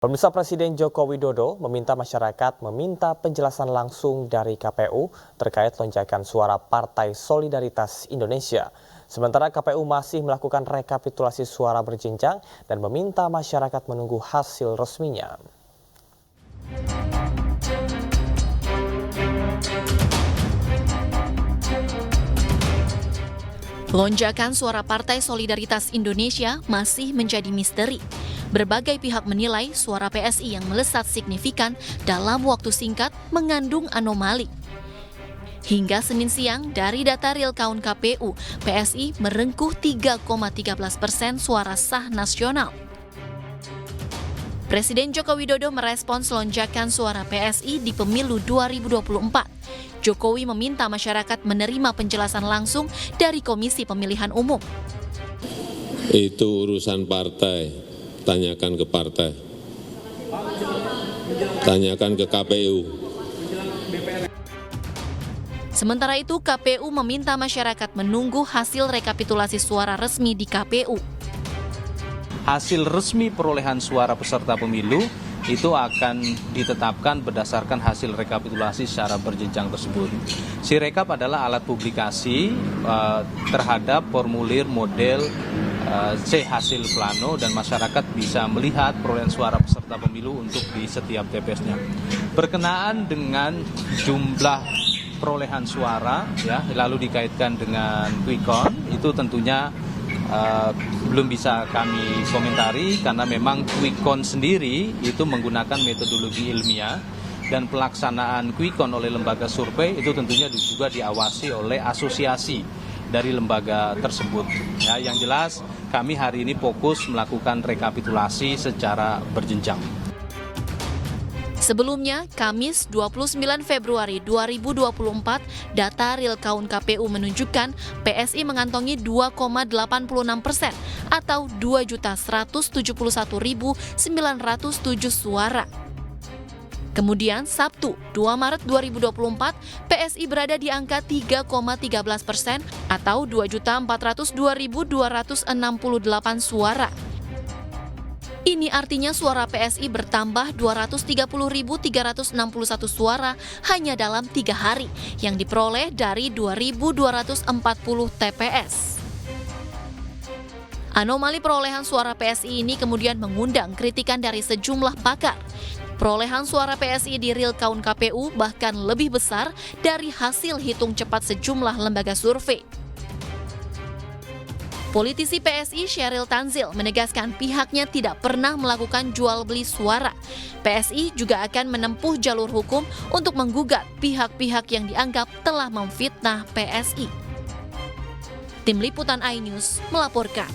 Pemirsa, Presiden Joko Widodo meminta masyarakat meminta penjelasan langsung dari KPU terkait lonjakan suara Partai Solidaritas Indonesia. Sementara KPU masih melakukan rekapitulasi suara berjenjang dan meminta masyarakat menunggu hasil resminya. Lonjakan suara Partai Solidaritas Indonesia masih menjadi misteri. Berbagai pihak menilai suara PSI yang melesat signifikan dalam waktu singkat mengandung anomali. Hingga Senin siang, dari data real count KPU, PSI merengkuh 3,13% suara sah nasional. Presiden Joko Widodo merespons lonjakan suara PSI di pemilu 2024. Jokowi meminta masyarakat menerima penjelasan langsung dari Komisi Pemilihan Umum. Itu urusan partai. Tanyakan ke partai, tanyakan ke KPU. Sementara itu, KPU meminta masyarakat menunggu hasil rekapitulasi suara resmi di KPU. Hasil resmi perolehan suara peserta pemilu itu akan ditetapkan berdasarkan hasil rekapitulasi secara berjenjang tersebut. Sirekap adalah alat publikasi terhadap formulir model C hasil plano, dan masyarakat bisa melihat perolehan suara peserta pemilu untuk di setiap TPS-nya. Berkenaan dengan jumlah perolehan suara, ya, lalu dikaitkan dengan quick count, itu tentunya belum bisa kami komentari karena memang quick count sendiri itu menggunakan metodologi ilmiah, dan pelaksanaan quick count oleh lembaga survei itu tentunya juga diawasi oleh asosiasi dari lembaga tersebut. Ya, yang jelas kami hari ini fokus melakukan rekapitulasi secara berjenjang. Sebelumnya, Kamis 29 Februari 2024, data real count KPU menunjukkan PSI mengantongi 2,86% atau 2.171.907 suara. Kemudian Sabtu 2 Maret 2024, PSI berada di angka 3,13% atau 2.402.268 suara. Ini artinya suara PSI bertambah 230.361 suara hanya dalam 3 hari yang diperoleh dari 2.240 TPS. Anomali perolehan suara PSI ini kemudian mengundang kritikan dari sejumlah pakar. Perolehan suara PSI di real count KPU bahkan lebih besar dari hasil hitung cepat sejumlah lembaga survei. Politisi PSI Syahril Tanzil menegaskan pihaknya tidak pernah melakukan jual beli suara. PSI juga akan menempuh jalur hukum untuk menggugat pihak-pihak yang dianggap telah memfitnah PSI. Tim Liputan iNews melaporkan.